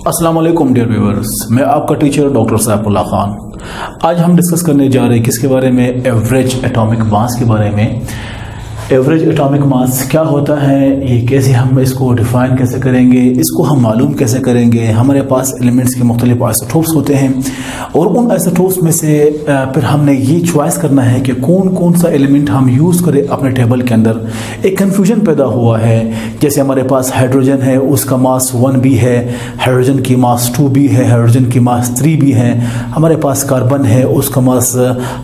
अस्सलाम वालेकुम dear viewers, मैं आपका टीचर डॉक्टर सैफुल्लाह खान। आज हम डिस्कस करने जा रहे हैं किसके बारे में? एवरेज एटॉमिक मास के बारे में। एवरेज एटॉमिक मास क्या होता है, ये कैसे हम इसको डिफ़ाइन कैसे करेंगे, इसको हम मालूम कैसे करेंगे। हमारे पास एलिमेंट्स के मुख्तलिफ आइसोटोप्स होते हैं और उन आइसोटोप्स में से फिर हमने ये चॉइस करना है कि कौन कौन सा एलिमेंट हम यूज़ करें अपने टेबल के अंदर। एक कन्फ्यूजन पैदा हुआ है, जैसे हमारे पास हाइड्रोजन है, उसका मास 1 भी है, हाइड्रोजन की मास 2 भी है, हाइड्रोजन की मास 3 भी है। हमारे पास कार्बन है, उसका मास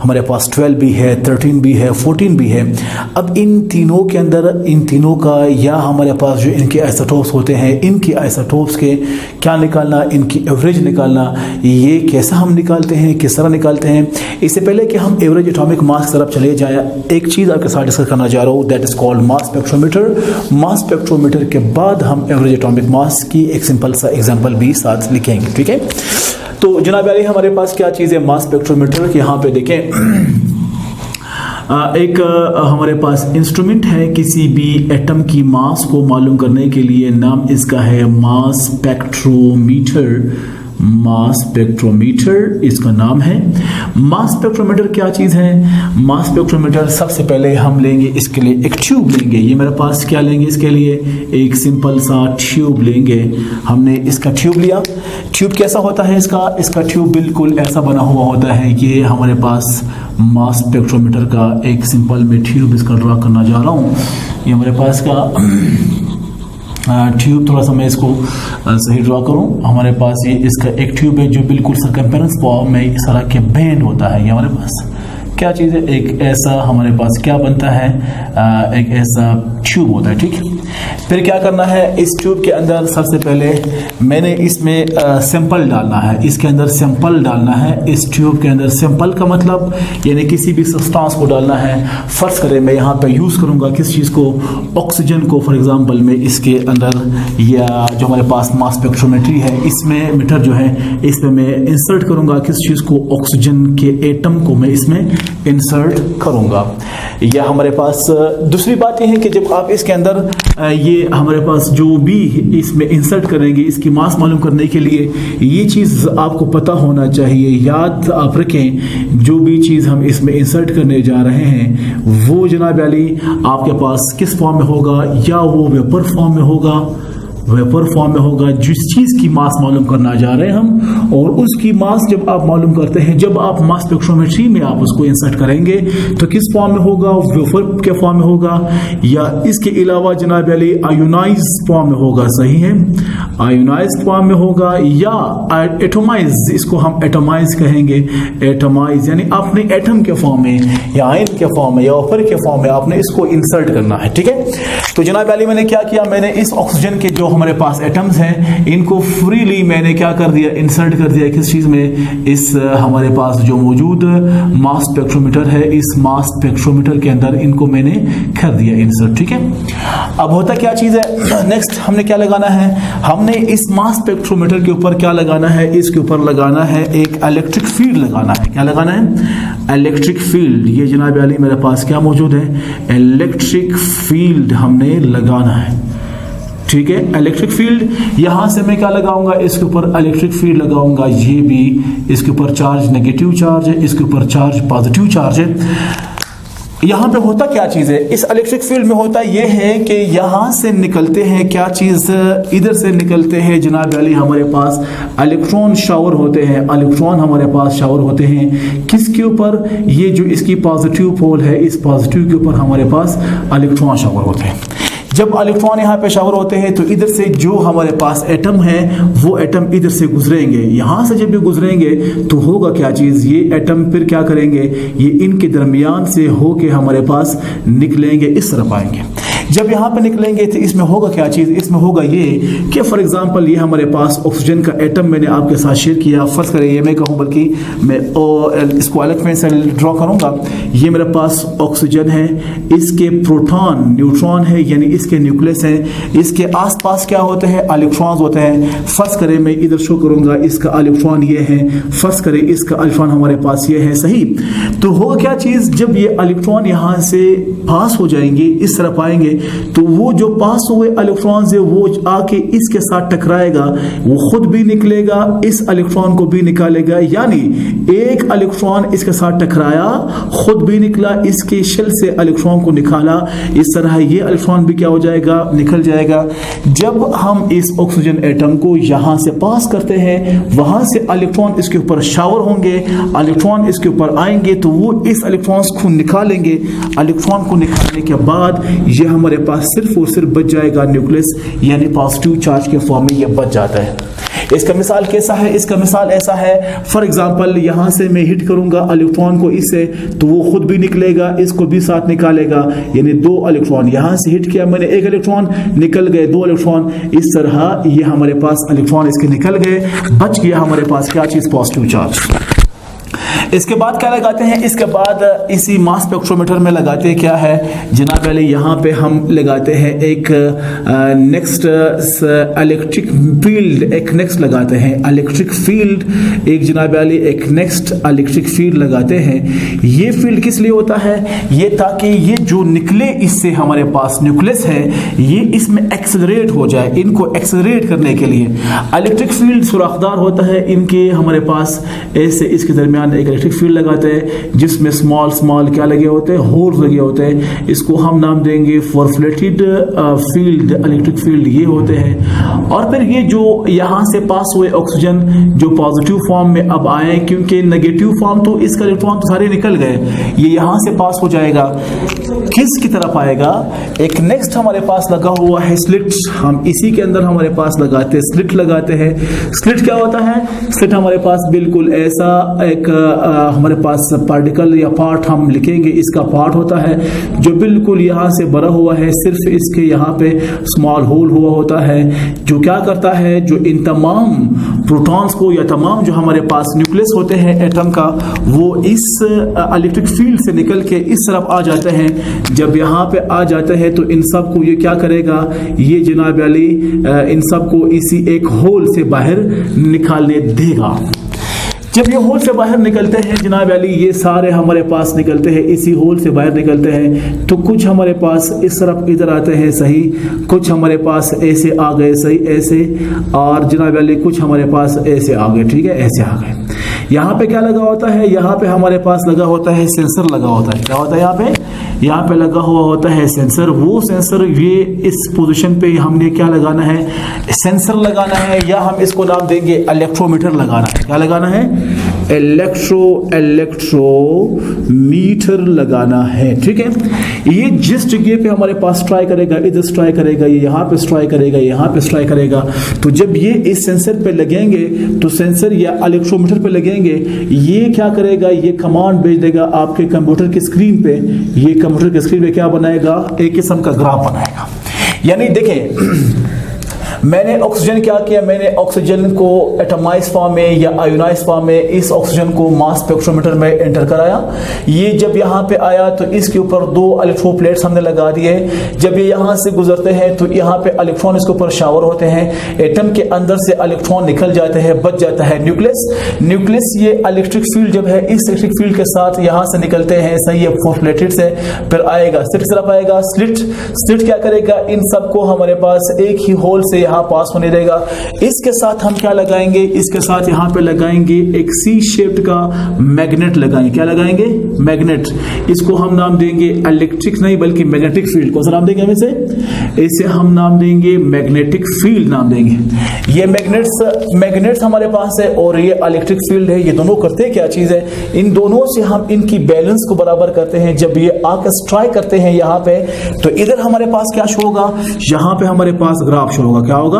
हमारे पास 12 भी है, 13 भी है, 14 भी है। अब इन तीनों के अंदर, इन तीनों का या हमारे पास जो इनके आइसोटोप्स होते हैं, इनके आइसोटोप्स के क्या निकालना, इनकी एवरेज निकालना, ये कैसा हम निकालते हैं, किस तरह निकालते हैं। इससे पहले कि हम एवरेज एटॉमिक मास की तरफ चले जाए, एक चीज़ आपके साथ डिस्कस करना चाह रहा हूँ, that is called mass spectrometer. Mass spectrometer के बाद हम एवरेज एटॉमिक मास की एक सिंपल सा एग्जाम्पल भी साथ लिखेंगे, ठीक है। तो जनाब यानी हमारे पास क्या चीज़ है मास स्पेक्ट्रोमीटर की। यहाँ पे देखें एक हमारे पास इंस्ट्रूमेंट है किसी भी एटम की मास को मालूम करने के लिए, नाम इसका है मास स्पेक्ट्रोमीटर। मास स्पेक्ट्रोमीटर इसका नाम है। मास स्पेक्ट्रोमीटर क्या चीज़ है? मास स्पेक्ट्रोमीटर सबसे पहले हम लेंगे इसके लिए एक ट्यूब लेंगे। ये मेरे पास क्या लेंगे इसके लिए? एक सिंपल सा ट्यूब लेंगे। हमने इसका ट्यूब लिया। ट्यूब कैसा होता है इसका ट्यूब बिल्कुल ऐसा बना हुआ होता है। ये हमारे पास मास स्पेक्ट्रोमीटर का एक सिंपल में ट्यूब इसका ड्रा करना जा रहा हूँ। ये हमारे पास का ट्यूब, थोड़ा सा मैं इसको सही ड्रा करूं। हमारे पास ये इसका एक ट्यूब है जो बिल्कुल सर्कम्फेरेंस फॉर्म में इस तरह के बैंड होता है। ये हमारे पास क्या चीज़ है? एक ऐसा हमारे पास क्या बनता है, एक ऐसा ट्यूब होता है, ठीक है। फिर क्या करना है, इस ट्यूब के अंदर सबसे पहले मैंने इसमें सैंपल डालना है। इसके अंदर सैंपल डालना है। इस ट्यूब के अंदर सैंपल का मतलब यानी किसी भी सब्सटेंस को डालना है। फर्स्ट करें मैं यहाँ पे यूज़ करूँगा किस चीज़ को? ऑक्सीजन को। फॉर एग्जांपल मैं इसके अंदर, या जो हमारे पास मास स्पेक्ट्रोमेट्री है इसमें मीटर जो है, इसमें मैं इंसर्ट करूँगा किस चीज़ को? ऑक्सीजन के एटम को मैं इसमें इंसर्ट करूँगा। या हमारे पास दूसरी बात यह है कि जब आप इसके अंदर ये हमारे पास जो भी इसमें इंसर्ट करेंगे, इसकी मास मालूम करने के लिए ये चीज़ आपको पता होना चाहिए। याद आप रखें, जो भी चीज़ हम इसमें इंसर्ट करने जा रहे हैं वो जनाब अली आपके पास किस फॉर्म में होगा? या वो वेपर फॉर्म में होगा, वेपर फॉर्म में होगा जिस चीज़ की मास मालूम करना जा रहे हैं हम। और उसकी मास जब आप मालूम करते हैं, जब आप मास स्पेक्ट्रोमेट्री में आप उसको इंसर्ट करेंगे तो किस फॉर्म में होगा? वेपर के फॉर्म में होगा, या इसके अलावा जनाब अली आयोनाइज फॉर्म में होगा। सही है, आयोनाइज फॉर्म में होगा, या एटोमाइज, इसको हम एटोमाइज कहेंगे। एटोमाइज यानी आपने एटम के फॉर्म में या आयन के फॉर्म में या वेपर के फॉर्म में आपने इसको इंसर्ट करना है, ठीक है। तो जनाब अली मैंने क्या किया, मैंने इस ऑक्सीजन के जो हमारे पास एटम्स हैं इनको फ्रीली मैंने क्या कर दिया? इंसर्ट कर दिया किस चीज़ में? इस हमारे पास जो मौजूद मास स्पेक्ट्रोमीटर है, इस मास स्पेक्ट्रोमीटर के अंदर इनको मैंने कर दिया इंसर्ट, ठीक है। अब होता क्या चीज़ है, नेक्स्ट हमने क्या लगाना है? हमने इस मास स्पेक्ट्रोमीटर के ऊपर क्या लगाना है? इसके ऊपर लगाना है एक इलेक्ट्रिक फील्ड लगाना है। क्या लगाना है? Electric field. ये जनाब अली मेरे पास क्या मौजूद है? इलेक्ट्रिक फील्ड हमने लगाना है, ठीक है। इलेक्ट्रिक फील्ड यहां से मैं क्या लगाऊंगा? इसके ऊपर इलेक्ट्रिक फील्ड लगाऊंगा। ये भी इसके ऊपर चार्ज नेगेटिव चार्ज है, इसके ऊपर चार्ज पॉजिटिव चार्ज है। यहाँ पे होता क्या चीज़ है? इस इलेक्ट्रिक फील्ड में होता ये है कि यहाँ से निकलते हैं क्या चीज़? इधर से निकलते हैं जनाब अली हमारे पास इलेक्ट्रॉन शावर होते हैं। इलेक्ट्रॉन हमारे पास शावर होते हैं किसके ऊपर? ये जो इसकी पॉजिटिव पोल है, इस पॉजिटिव के ऊपर हमारे पास इलेक्ट्रॉन शावर होते हैं। जब इलेक्ट्रॉन यहाँ पे शावर होते हैं तो इधर से जो हमारे पास एटम है वो एटम इधर से गुजरेंगे। यहाँ से जब भी गुजरेंगे तो होगा क्या चीज़? ये एटम फिर क्या करेंगे? ये इनके दरमियान से होके हमारे पास निकलेंगे, इस तरफ आएंगे। जब यहाँ पे निकलेंगे तो इसमें होगा क्या चीज़? इसमें होगा ये कि फॉर एग्जांपल ये हमारे पास ऑक्सीजन का एटम मैंने आपके साथ शेयर किया। फर्स्ट करें ये मैं कहूँ, बल्कि मैं इसको अलग में से ड्रॉ करूँगा। ये मेरे पास ऑक्सीजन है, इसके प्रोटॉन न्यूट्रॉन है यानी इसके न्यूक्लियस है, इसके आसपास क्या होते हैं? इलेक्ट्रॉन्स होते हैं। फर्स्ट करें मैं इधर शो करूँगा, इसका इलेक्ट्रॉन ये है। फर्स्ट करें इसका इलेक्ट्रॉन हमारे पास ये है, सही। तो होगा क्या चीज़? जब ये इलेक्ट्रॉन यहाँ से पास हो जाएंगे, इस तरफ आएंगे तो वो जो पास हुए इलेक्ट्रॉन्स है वो आके इसके साथ टकराएगा, वो खुद भी निकलेगा, इस इलेक्ट्रॉन को भी निकालेगा, यानी एक इलेक्ट्रॉन इसके साथ टकराया, खुद भी निकला, इसके शेल से इलेक्ट्रॉन को निकाला, इस तरह ये इलेक्ट्रॉन भी क्या हो जाएगा, निकल जाएगा। जब हम इस ऑक्सीजन एटम को यहां से पास करते हैं, वहां से इलेक्ट्रॉन इसके ऊपर शावर होंगे, इलेक्ट्रॉन इसके ऊपर आएंगे तो वो इस इलेक्ट्रॉन्स को निकालेंगे। इलेक्ट्रॉन को निकालने के बाद ये हमारे पास सिर्फ और सिर्फ बच जाएगा न्यूक्लियस, यानी पॉजिटिव चार्ज के फॉर्म में ये बच जाता है। इसका मिसाल कैसा है? इसका मिसाल ऐसा है, फॉर एग्जांपल यहां से मैं हिट करूंगा इलेक्ट्रॉन को इससे, तो वो खुद भी निकलेगा, इसको भी साथ निकालेगा, यानी दो इलेक्ट्रॉन यहां से हिट किया मैंने, एक इलेक्ट्रॉन निकल गए, दो इलेक्ट्रॉन, इस तरह ये हमारे पास इलेक्ट्रॉन इसके निकल गए, बच गया हमारे पास क्या चीज, पॉजिटिव चार्ज। इसके बाद क्या लगाते हैं? इसके बाद इसी मास स्पेक्ट्रोमीटर में लगाते हैं क्या है जनाब वाले, यहाँ पे हम लगाते हैं एक नेक्स्ट इलेक्ट्रिक फील्ड, एक नेक्स्ट लगाते हैं इलेक्ट्रिक फील्ड, एक जनाब वाले एक नेक्स्ट इलेक्ट्रिक फील्ड लगाते हैं। ये फील्ड किस लिए होता है? ये ताकि ये जो निकले इससे हमारे पास न्यूक्लियस है, ये इसमें एक्सेलरेट हो जाए, इनको एक्सेलरेट करने के लिए इलेक्ट्रिक फील्ड सुराखदार होता है इनके, हमारे पास ऐसे इसके दरमियान एक इलेक्ट्रिक फील्ड लगाते हैं जिसमें स्मॉल स्मॉल क्या लगे होते हैं, होल्स लगे होते हैं, इसको हम नाम देंगे फॉरफ्लेटेड फील्ड, इलेक्ट्रिक फील्ड ये होते हैं। और फिर ये जो यहां से पास हुए ऑक्सीजन जो पॉजिटिव फॉर्म में अब आए, क्योंकि नेगेटिव फॉर्म तो इसका इलेक्ट्रॉन तो सारे निकल गए, ये यहां से पास हो जाएगा, किसकी तरफ आएगा? एक नेक्स्ट हमारे पास लगा हुआ है स्लिट, हम इसी के अंदर हमारे पास लगाते हैं स्लिट लगाते हैं। स्लिट क्या होता है? स्लिट हमारे पास बिल्कुल ऐसा एक हमारे पास पार्टिकल या पार्ट हम लिखेंगे, इसका पार्ट होता है जो बिल्कुल यहाँ से भरा हुआ है, सिर्फ इसके यहाँ पे स्मॉल होल हुआ होता है, जो क्या करता है, जो इन तमाम प्रोटॉन्स को या तमाम जो हमारे पास न्यूक्लियस होते हैं एटम का, वो इस इलेक्ट्रिक फील्ड से निकल के इस तरफ आ जाते हैं। जब यहाँ पे आ जाते हैं तो इन सब को ये क्या करेगा, ये जनाब अली इन सब को इसी एक होल से बाहर निकालने देगा। जब ये होल से बाहर निकलते हैं जनाब अली, ये सारे हमारे पास निकलते हैं, इसी होल से बाहर निकलते हैं, तो कुछ हमारे पास इस तरफ इधर आते हैं सही, कुछ हमारे पास ऐसे आ गए सही ऐसे, और जनाब अली कुछ हमारे पास ऐसे आ गए, ठीक है, ऐसे आ गए। यहाँ पे क्या लगा होता है? यहाँ पे हमारे पास लगा होता है सेंसर लगा होता है। क्या होता है यहाँ पे? यहाँ पे लगा हुआ होता है सेंसर। वो सेंसर ये इस पोजीशन पे हमने क्या लगाना है? सेंसर लगाना है, या हम इसको नाम देंगे इलेक्ट्रोमीटर लगाना है। क्या लगाना है? इलेक्ट्रोमीटर लगाना है, ठीक है। ये जिस जगह पे हमारे पास स्ट्राइक करेगा, इधर स्ट्राइक करेगा, ये यहाँ पे स्ट्राइक करेगा, यहाँ पे स्ट्राइक करेगा, तो जब ये इस सेंसर पे लगेंगे तो सेंसर या इलेक्ट्रोमीटर पे लगेंगे, ये क्या करेगा? ये कमांड भेज देगा आपके कंप्यूटर की स्क्रीन पे। ये कंप्यूटर की स्क्रीन पे क्या बनाएगा? एक किस्म का ग्राफ बनाएगा। यानी देखें, मैंने ऑक्सीजन क्या किया? मैंने ऑक्सीजन को एटमाइज फॉर्म में या आयोनाइज फॉर्म में इस ऑक्सीजन को मास स्पेक्ट्रोमीटर में एंटर कराया। ये जब यहाँ पे आया तो इसके ऊपर 2 इलेक्ट्रोप्लेट्स हमने लगा दिए। जब ये यहाँ से गुजरते हैं तो यहाँ पे इलेक्ट्रॉन इसके ऊपर शावर होते हैं, एटम के अंदर से इलेक्ट्रॉन निकल जाते हैं, बच जाता है न्यूक्लियस। न्यूक्लियस ये इलेक्ट्रिक फील्ड जब है, इस इलेक्ट्रिक फील्ड के साथ यहाँ से निकलते हैं, सही है, फॉस्फेटेड से फिर आएगा स्लिट की तरफ आएगा। स्लिट क्या करेगा? इन सबको हमारे पास एक ही होल से यहाँ पास होने देगा। इसके साथ हम क्या लगाएंगे? इसके साथ यहाँ पे लगाएंगे एक सी शेप्ड का मैग्नेट लगाएंगे। क्या लगाएंगे? मैग्नेट। इसको हम नाम देंगे इलेक्ट्रिक नहीं बल्कि मैग्नेटिक फील्ड। कौन सा नाम देंगे हम इसे हम नाम देंगे मैग्नेटिक फील्ड नाम देंगे। ये मैग्नेट्स हमारे पास है और ये इलेक्ट्रिक फील्ड है। ये दोनों करते क्या चीज है? इन दोनों से हम इनकी बैलेंस को बराबर करते हैं। जब ये आकर स्ट्राइक करते हैं यहाँ पे, तो इधर हमारे पास क्या शो होगा? यहाँ पे हमारे पास ग्राफ शो होगा। क्या होगा?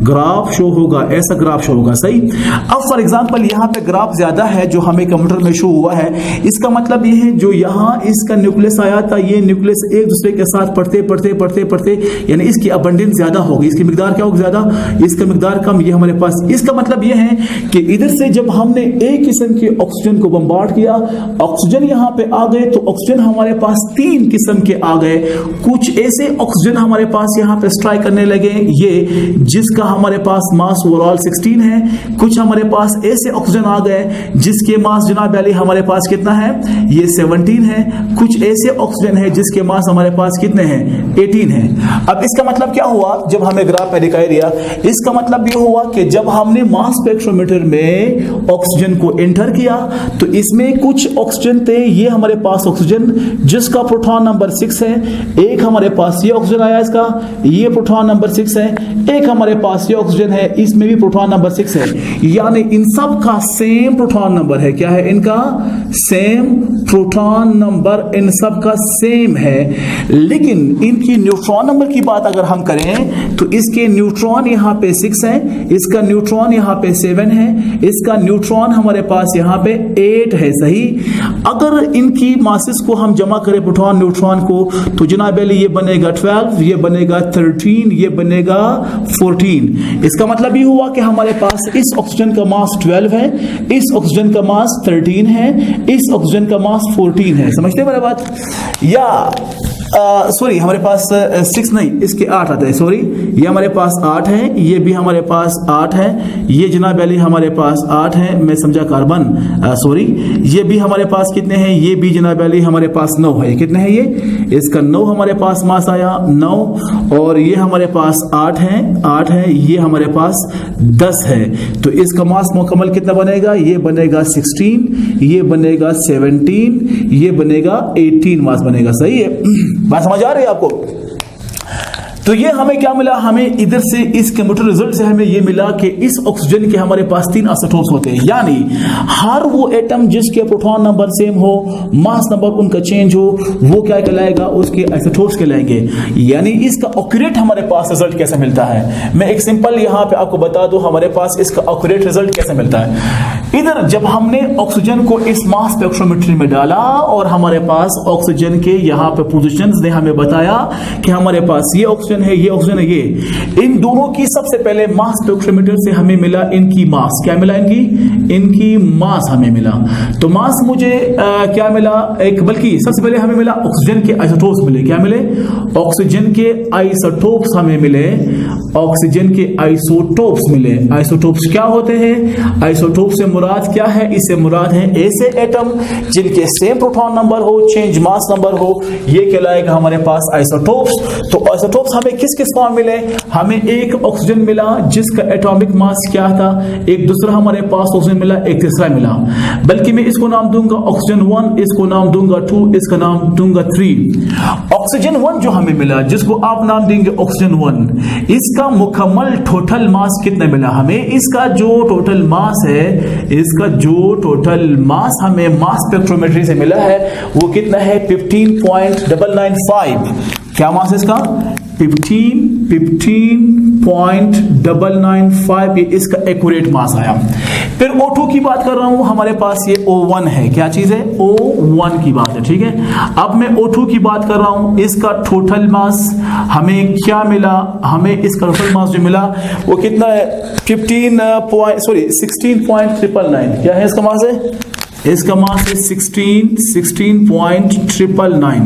ग्राफ शो होगा, ऐसा ग्राफ शो होगा, सही। अब फॉर एग्जांपल यहाँ पे ग्राफ ज्यादा है जो हमें कंप्यूटर में शो हुआ है। इसका मतलब ये है जो यहाँ इसका न्यूक्लियस आया था, ये न्यूक्लियस एक दूसरे के साथ पढ़ते यानी इसकी अबंडेंस ज्यादा होगी। इसकी मिकदार क्या होगी? ज्यादा, इसका मिकदार कम। ये हमारे पास, इसका मतलब ये है कि इधर से जब हमने एक किस्म के ऑक्सीजन को बम्बार्ड किया, ऑक्सीजन यहाँ पे आ गए, तो ऑक्सीजन हमारे पास 3 किस्म के आ गए। कुछ ऐसे ऑक्सीजन हमारे पास यहाँ पे स्ट्राइक करने लगे, ये जिसका हमारे पास मास ओवरऑल 16 है। कुछ हमारे पास ऐसे ऑक्सीजन आ गए जिसके मास जनाब वाली हमारे पास कितना है, ये 17 है। कुछ ऐसे ऑक्सीजन है जिसके मास हमारे पास कितने हैं, 18 है। अब इसका मतलब क्या हुआ, जब हमें ग्राफ में दिखाई दिया, इसका मतलब ये हुआ कि जब हमने मास स्पेक्ट्रोमीटर में ऑक्सीजन को एंटर किया तो इसमें कुछ ऑक्सीजन थे, ये हमारे पास ऑक्सीजन जिसका प्रोटॉन नंबर 6 है। एक हमारे पास ये ऑक्सीजन आया, इसका ये प्रोटॉन नंबर 6 है। एक हमारे पास ये ऑक्सीजन है, इसमें भी प्रोटॉन नंबर 6 है। यानी इन सब का सेम प्रोटॉन नंबर है। क्या है इनका, सेम प्रोटॉन नंबर इन सब का सेम है। लेकिन इनकी न्यूट्रॉन नंबर की बात अगर हम करें तो इसके न्यूट्रॉन यहां पे 6 है, इसका न्यूट्रॉन यहां पे 7 है, इसका न्यूट्रॉन हमारे पास यहां पे 8 है। सही, अगर इनकी मासेस को हम जमा करें प्रोटॉन न्यूट्रॉन को तो जनाब अली ये बनेगा 12, ये बनेगा 13, ये बनेगा 14। इसका मतलब ये हुआ कि हमारे पास इस ऑक्सीजन का मास 12 है, इस ऑक्सीजन का मास 13 है, इस ऑक्सीजन का मास 14 है। समझते हैं मेरा बात? या सॉरी, हमारे पास 6 नहीं, इसके 8 आते हैं। सॉरी, ये हमारे पास 8 है, ये भी हमारे पास 8 है, ये जनाब अली हमारे पास 8 है। मैं समझा कार्बन, सॉरी, ये भी हमारे पास कितने हैं, ये भी जनाब अली हमारे पास 9 है। कितने हैं ये, इसका 9 हमारे पास मास आया, 9। और ये हमारे पास 8 है, 8 है, ये हमारे पास 10 है। तो इसका मास मुकम्मल कितना बनेगा, ये बनेगा 16, ये बनेगा 17, ये बनेगा 18 मास बनेगा। सही है, बात समझ आ रही है आपको? तो ये हमें क्या मिला, हमें इधर से इस कंप्यूटर रिजल्ट से हमें ये मिला कि इस ऑक्सीजन के हमारे पास 3 आइसोटोप्स होते हैं। यानी हर वो एटम जिसके प्रोटॉन नंबर सेम हो, मास नंबर उनका चेंज हो, वो क्या कहलाएगा, उसके आइसोटोप्स कहलाएंगे। यानी इसका एक्यूरेट हमारे पास रिजल्ट कैसे मिलता है, मैं एक सिंपल यहां पे आपको बता दूं हमारे पास इसका एक्यूरेट रिजल्ट कैसे मिलता है। इधर जब हमने ऑक्सीजन को इस मास स्पेक्ट्रोमेट्री में डाला और हमारे पास ऑक्सीजन के यहाँ पे पोजीशंस ने हमें बताया कि हमारे पास ये ऑक्सीजन है, ये ऑक्सीजन है, ये इन दोनों की सबसे पहले मास स्पेक्ट्रोमीटर से हमें मिला इनकी मास। क्या मिला, इनकी मास हमें मिला। तो मास मुझे क्या मिला, एक बल्कि सबसे पहले हमें मिला ऑक्सीजन के आइसोटोप्स मिले। क्या मिले, ऑक्सीजन के आइसोटोप्स हमें मिले, ऑक्सीजन के आइसोटोप्स मिले। आइसोटोप्स क्या होते हैं, आइसोटोप से मुराद क्या है, इससे मुराद है ऐसे एटम जिनके सेम प्रोटॉन नंबर हो, चेंज मास नंबर हो, ये कहलाएगा हमारे पास आइसोटोप्स। तो आइसोटोप्स हमें किस किस फॉर्म मिले, हमें एक ऑक्सीजन मिला जिसका एटॉमिक मास क्या था, एक दूसरा हमारे पास ऑक्सीजन मिला, एक तीसरा मिला। बल्कि मैं इसको नाम दूंगा ऑक्सीजन 1, इसको नाम दूंगा 2, इसका नाम दूंगा 3। ऑक्सीजन 1 जो हमें मिला, जिसको आप नाम देंगे ऑक्सीजन 1, इसका मुकम्मल टोटल मास कितना मिला हमें, इसका जो टोटल मास है, इसका जो टोटल मास हमें मास स्पेक्ट्रोमेट्री से मिला है वो कितना है, 15.995। क्या मास इसका, 15.995, ये इसका एक्यूरेट मास आया। फिर O2 की बात कर रहा हूं, हमारे पास ये O1 है। क्या चीज है, O1 की बात है, ठीक है। अब मैं O2 की बात कर रहा हूं, इसका टोटल मास हमें क्या मिला, हमें इसका टोटल मास जो मिला वो कितना है, 16.999। क्या है इसका मास है, इसका मास है 16.999।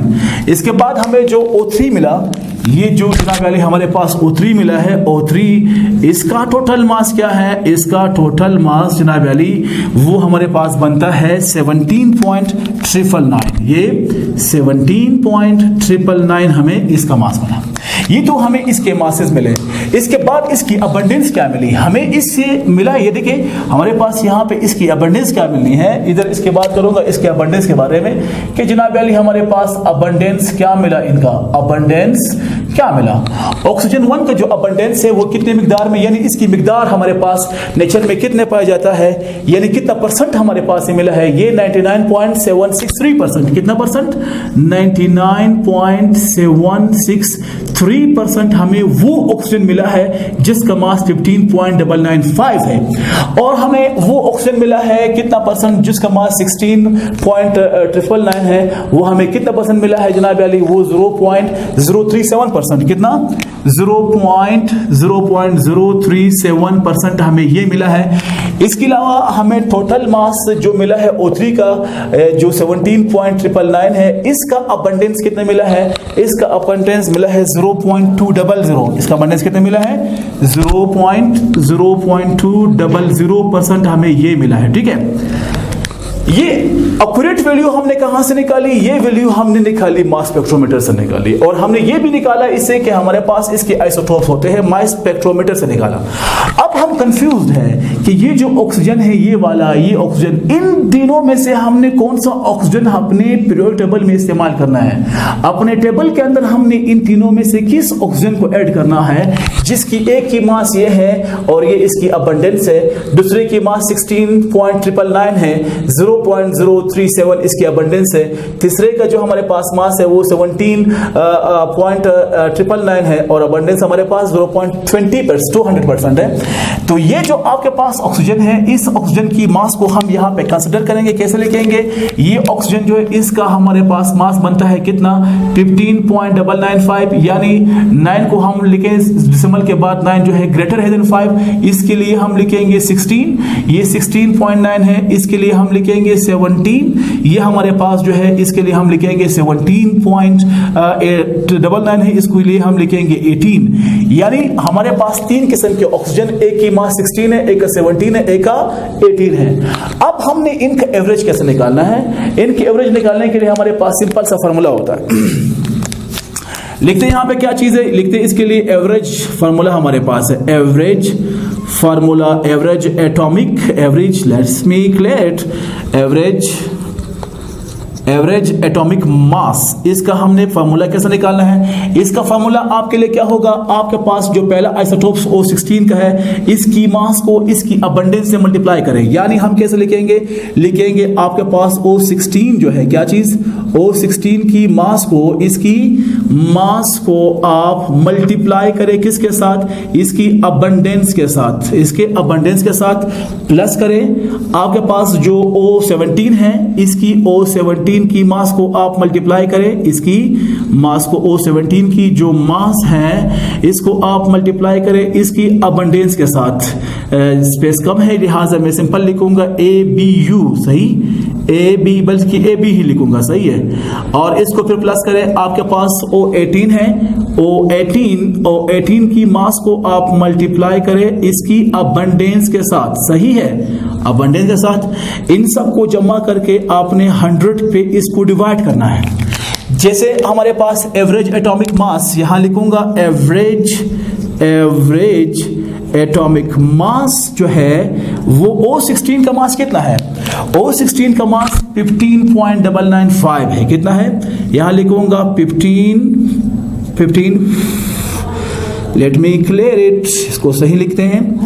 इसके बाद हमें जो O3 मिला, ये जो जनाब वाले हमारे पास O3 मिला है, O3 इसका टोटल मास क्या है, इसका टोटल मास जनाब वाली वो हमारे पास बनता है 17.999। ये 17.999 हमें इसका मास बना। ये तो हमें इसके मासेस मिले। इसके बाद इसकी अबंडेंस क्या मिली हमें, इससे मिला ये देखिए हमारे पास यहाँ पे इसकी अबंडेंस क्या मिलनी है। इधर इसके बात करूंगा इसके अबंडेंस के बारे में कि जनाब अली हमारे पास अबंडेंस क्या मिला, इनका अबंडेंस क्या मिला। ऑक्सीजन 1 का जो अबंडेंस है वो कितने मिकदार में, यानी इसकी मिकदार हमारे पास नेचर में कितने पाया जाता है, यानी कितना परसेंट हमारे पास ये मिला है, ये 99.763%। कितना परसेंट, 99.763% हमें वो ऑक्सीजन मिला है जिसका मास 15.995 है। और हमें वो ऑक्सीजन मिला है कितना परसेंट, जिसका मास 16.999 है, वो हमें कितना परसेंट मिला है जनाब अली, वो 0.037%। कितना, 0.037% हमें ये मिला है। इसके अलावा हमें टोटल मास जो मिला है O3 का जो 17.999 है, इसका अबंडेंस कितना मिला है, इसका अबंडेंस मिला है 0.0 0.200, इसका अबंडेंस कितना मिला है 0.0200% हमें ये मिला है। ठीक है, ये एक्यूरेट वैल्यू हमने कहां से निकाली, ये वैल्यू हमने निकाली मास स्पेक्ट्रोमीटर से निकाली, और हमने ये भी निकाला इससे कि हमारे पास इसके आइसोटोप्स होते हैं, मास स्पेक्ट्रोमीटर से निकाला। अब हम कंफ्यूज्ड हैं कि ये जो ऑक्सीजन है ये वाला, ये ऑक्सीजन, इन तीनों में से हमने कौन सा ऑक्सीजन अपने पीरियोडिक टेबल में इस्तेमाल करना है। अपने टेबल के अंदर हमने इन तीनों में से किस ऑक्सीजन को ऐड करना है जिसकी एक की मास ये है और ये इसकी अबंडेंस है, दूसरे की मास 16.999 है, 0.037 इसकी अबंडेंस है, तीसरे का जो हमारे पास मास है वो 17.999 है और अबंडेंस हमारे पास 200% है। तो ये जो आपके पास ऑक्सीजन है, इस ऑक्सीजन की मास को हम यहाँ पे कंसीडर करेंगे। कैसे लिखेंगे, ये ऑक्सीजन जो है इसका हमारे पास मास बनता है कितना 15.995, यानी 9 को हम लिखें डेसिमल के बाद 9 जो है ग्रेटर है देन 5, इसके लिए हम लिखेंगे 16, ये 16.9 है, इसके लिए हम लिखेंगे 17, ये हमारे पास जो है इसके लिए हम लिखेंगे 17.99 है, इसके लिए हम लिखेंगे 18। यानी हमारे पास तीन किस्म के ऑक्सीजन, एक की मास 16 है, एक का 17 है, एक का 18 है। अब हमने इनका एवरेज कैसे निकालना है, इनकी एवरेज निकालने के लिए हमारे पास सिंपल सा फार्मूला होता है। लिखते हैं यहाँ पे क्या चीज है, लिखते हैं इसके लिए एवरेज फार्मूला हमारे पास है, average formula, average atomic, average, let's me clear, average atomic मास, इसका हमने फार्मूला कैसे निकालना है। इसका फार्मूला आपके लिए क्या होगा, आपके पास जो पहला आइसोटोप्स O16 का है, इसकी मास को इसकी अबंडेंस से मल्टीप्लाई करें। यानी हम कैसे लिखेंगे, लिखेंगे आपके पास O16 जो है क्या चीज, O16 की मास को, इसकी मास को आप मल्टीप्लाई करें किसके साथ, इसकी अबंडेंस के साथ, इसके अबंडेंस के साथ प्लस करें आपके पास जो O17 है, इसकी O17 की मास को आप मल्टीप्लाई करें, इसकी मास को O17 की जो मास है इसको आप मल्टीप्लाई करें इसकी अबंडेंस के साथ। स्पेस कम है लिहाजा मैं सिंपल लिखूंगा ABU, सही, AB, बल्कि AB ही लिखूंगा, सही है, और इसको फिर प्लस करें, आपके पास O18 है, O18 की मास को आप मल्टीप्लाई करें इसकी अबंडेंस के साथ, सही है, अबंडेंस के साथ। इन सब को जमा करके आपने 100 पे इसको डिवाइड करना है। जैसे हमारे पास एवरेज एटॉमिक मास, यहां लिखूंगा एवरेज एटॉमिक मास जो है वो O16 का मास कितना है, O16 का मास 15.995 है, कितना है, यहां लिखूंगा 15, लेट मी क्लियर इट, इसको सही लिखते हैं,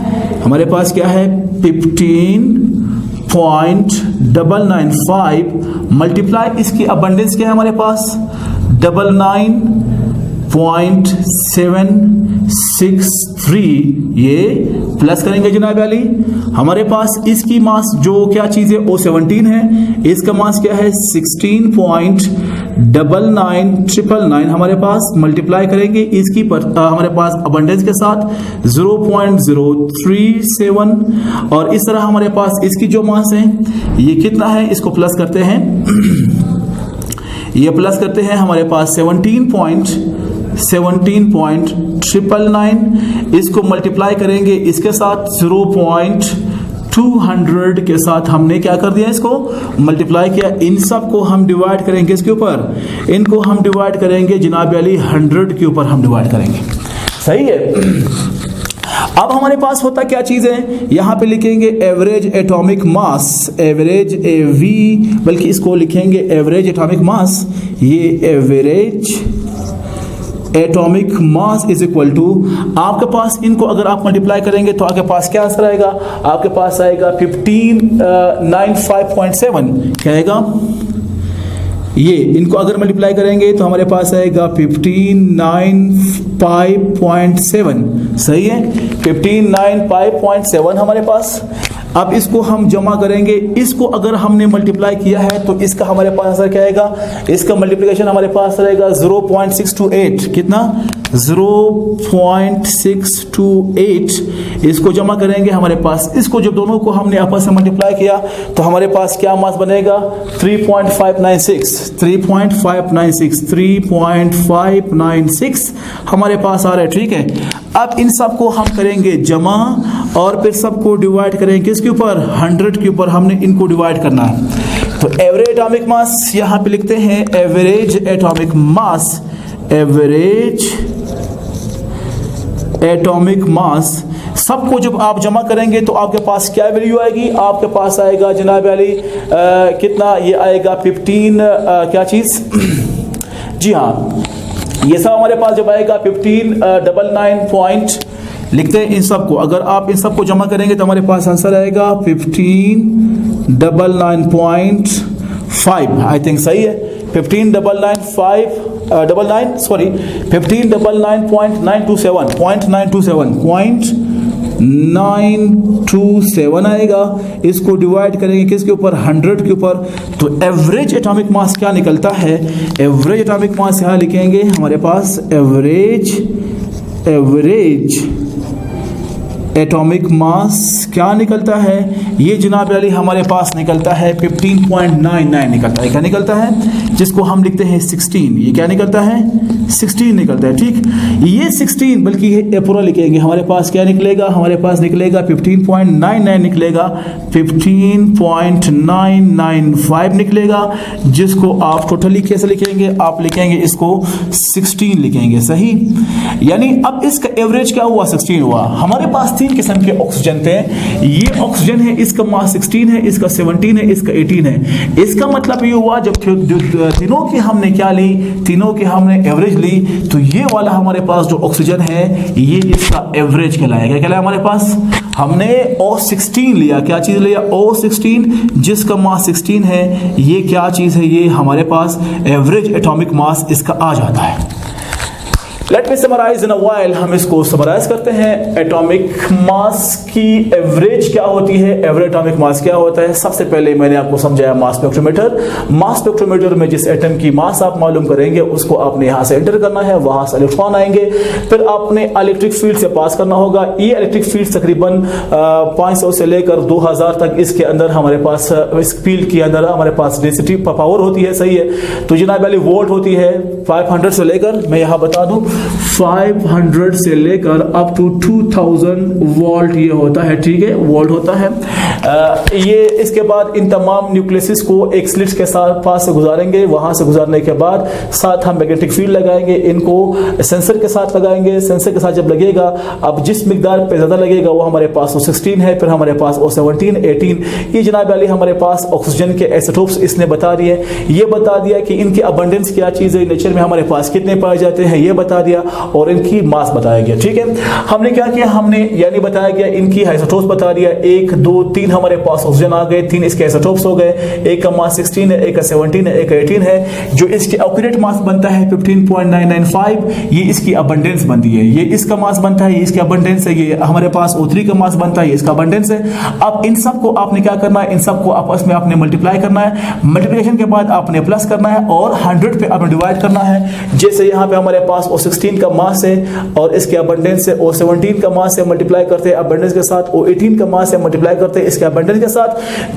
हमारे पास क्या है 15.995 मल्टीप्लाई इसकी अबंडेंस क्या है हमारे पास 99.763, ये प्लस करेंगे जनाब अली, हमारे पास इसकी मास जो क्या चीज है O17 है, इसका मास क्या है 16.99999 हमारे पास, मल्टीप्लाई करेंगे इसकी हमारे पास अबंडेंस के साथ 0.037, और इस तरह हमारे पास इसकी जो मास है ये कितना है, इसको प्लस करते हैं, ये प्लस करते हैं हमारे पास 17.999, इसको मल्टीप्लाई करेंगे इसके साथ 0.200 के साथ, हमने क्या कर दिया, इसको मल्टीप्लाई किया, इन सब को हम डिवाइड करेंगे इसके ऊपर, इनको हम डिवाइड करेंगे जनाब अली 100 के ऊपर हम डिवाइड करेंगे, सही है। अब हमारे पास होता क्या चीज है, यहां पे लिखेंगे average atomic mass, average AV, बल्कि इसको लिखेंगे एवरेज एटॉमिक मास, ये average atomic mass is equal to, आपके पास इनको अगर आप मल्टीप्लाई करेंगे तो आपके पास क्या आंसर आएगा, आपके पास आएगा 1595.7, क्या आएगा, ये इनको अगर मल्टीप्लाई करेंगे तो हमारे पास आएगा 1595.7, सही है, 1595.7 हमारे पास। अब इसको हम जमा करेंगे, इसको अगर हमने मल्टीप्लाई किया है तो इसका हमारे पास आंसर क्या आएगा, इसका मल्टीप्लिकेशन हमारे पास रहेगा 0.628, कितना 0.628, इसको जमा करेंगे हमारे पास, इसको जब दोनों को हमने आपस में मल्टीप्लाई किया तो हमारे पास क्या मास बनेगा 3.596 हमारे पास आ रहा है। ठीक है, अब इन सब को हम करेंगे जमा और फिर सबको डिवाइड करेंगे किसके ऊपर, 100 के ऊपर हमने इनको डिवाइड करना है। तो एवरेज एटॉमिक मास यहां पे लिखते हैं, average atomic mass, average atomic मास सबको जब आप जमा करेंगे तो आपके पास क्या वैल्यू आएगी, आपके पास आएगा जनाब अली कितना, ये आएगा 15 क्या चीज जी हाँ, ये सब हमारे पास जब आएगा 1599 पॉइंट लिखते हैं इन सबको। अगर आप इन सबको जमा करेंगे तो हमारे पास आंसर आएगा 1599.5 आई थिंक सही है, 1599.927 आएगा। इसको डिवाइड करेंगे किसके ऊपर, 100 के ऊपर। तो एवरेज एटॉमिक मास क्या निकलता है, एवरेज एटॉमिक मास यहाँ लिखेंगे हमारे पास, एवरेज एटॉमिक मास क्या निकलता है, ये जनाब अली हमारे पास निकलता है 15.99 निकलता है। क्या निकलता है, जिसको हम लिखते हैं 16, ये क्या निकलता है 16 निकलता है। ठीक, ये 16 बल्कि ये पूरा लिखेंगे, हमारे पास क्या निकलेगा, हमारे पास निकलेगा 15.99 निकलेगा, 15.995 निकलेगा, जिसको आप टोटली कैसे लिखेंगे, आप लिखेंगे इसको 16 लिखेंगे। सही, यानी अब इसका एवरेज क्या हुआ, 16 हुआ। हमारे पास 3 किस्म के ऑक्सीजन थे, ये ऑक्सीजन है, इसका मास 16 है, इसका 17 है, इसका 18 है। इसका मतलब ये हुआ जब तीनों की हमने क्या ली, तीनों की हमने एवरेज ली, तो ये वाला हमारे पास जो ऑक्सीजन है ये इसका एवरेज कहलाएगा। क्या कहलाया, हमारे पास हमने O16 लिया, क्या चीज लिया, O16, जिसका मास 16 है, ये क्या चीज है, ये हमारे पास एवरेज एटॉमिक मास इसका आ जाता है। Let me summarise in a while, हम इसको समराइज करते हैं। एटॉमिक मास की एवरेज क्या होती है, एवरेज एटॉमिक मास क्या होता है। सबसे पहले मैंने आपको समझाया मास स्पेक्ट्रोमीटर। मास स्पेक्ट्रोमीटर में जिस एटम की मास आप मालूम करेंगे उसको आपने यहां से एंटर करना है, वहां से इलेक्ट्रॉन आएंगे, फिर आपने इलेक्ट्रिक फील्ड से पास करना होगा। ये इलेक्ट्रिक फील्ड तकरीबन 500 से लेकर 2000 तक इसके अंदर हमारे पास, इस फील्ड के अंदर हमारे पास डेंसिटी पावर होती है। सही है, तो जनाब वाली वोल्ट होती है 500 से लेकर, मैं यहां बता दूं 500 से लेकर अप टू 2000 वोल्ट ये होता है। ठीक है, वोल्ट होता है। ये इसके बाद इन तमाम न्यूक्लियस को एक स्लिट के साथ पास से गुजारेंगे, वहां से गुजारने के बाद साथ हम मैग्नेटिक फील्ड लगाएंगे, इनको सेंसर के साथ लगाएंगे। सेंसर के साथ जब लगेगा, अब जिस मिकदार पे ज्यादा लगेगा वो हमारे पास O16 है, फिर हमारे पास O17, 18। ये जनाब अली हमारे पास ऑक्सीजन के आइसोटोप्स इसने बता दिए। ये बता दिया कि इनकी अबंडेंस क्या चीज है, नेचर में हमारे पास कितने पाए जाते हैं ये बता दिया, और इनकी मास बताया गया। ठीक है, हमने क्या किया, हमने यानी बताया गया इनकी आइसोटोप्स बता दिया। 1 2 3 हमारे पास ऑक्सीजन आ गए, 3 इसके आइसोटोप्स हो गए, एक का मास 16 है, एक का 17 है, एक का 18 है। जो इसकी एक्यूरेट मास बनता है 15.995, ये इसकी अबंडेंस बनती है। ये इसका मास बनता है, ये इसकी अबंडेंस है। ये हमारे पास O3 का मास बनता है, ये इसका अबंडेंस है। अब इन सब को आपने क्या करना है, इन सब को आपस में आपने मल्टीप्लाई करना है। मल्टीप्लिकेशन के बाद आपने प्लस करना है और 100 पे आपने डिवाइड करना है। जैसे यहाँ पे हमारे पास O16 का मास है और इसके अबंडेंस से O17 का मास है, मल्टीप्लाई करते हैं अबंडेंस के साथ, O18 का मास है, मल्टीप्लाई करते हैं इसके अबंडेंस के साथ।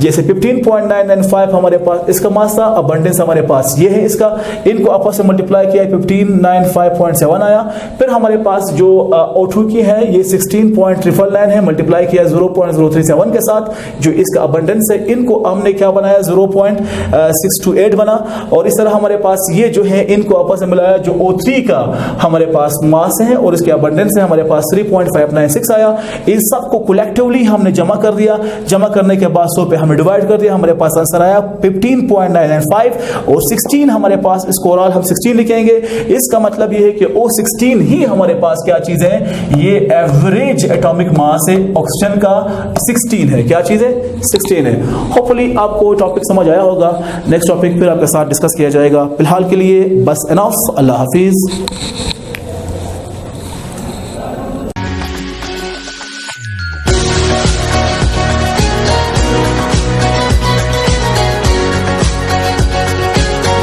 जैसे 15.995 हमारे पास इसका मास था, अबंडेंस हमारे पास ये है इसका, इनको आपस में मल्टीप्लाई किया 1595.7 आया। फिर हमारे पास जो O2 की है ये 16.999 है, मल्टीप्लाई किया 0.037 के साथ, जो इसका अबंडेंस है। इनको हमने क्या बनाया 0.628 बना, और इस तरह हमारे पास ये जो है इनको आपस में मिलाया, जो O3 का हमारे पास मास है और इसके अबंडेंस है हमारे पास 3.596 आया। इन सबको कलेक्टिवली हमने जमा कर दिया, जमा करने के बाद 100 पे हमने डिवाइड कर दिया, हमारे पास आंसर आया 15.995 और 16 हमारे पास, इसको ओवरऑल हम 16 लिखेंगे। इसका मतलब ये है कि O16 ही हमारे पास क्या चीज है, ये एवरेज एटॉमिक मास है ऑक्सीजन का 16 है। क्या चीज है, 16 है। होपफुली आपको टॉपिक समझ आया होगा। नेक्स्ट टॉपिक फिर आपके साथ डिस्कस किया जाएगा। फिलहाल के लिए बस एनफ। अल्लाह हाफिज।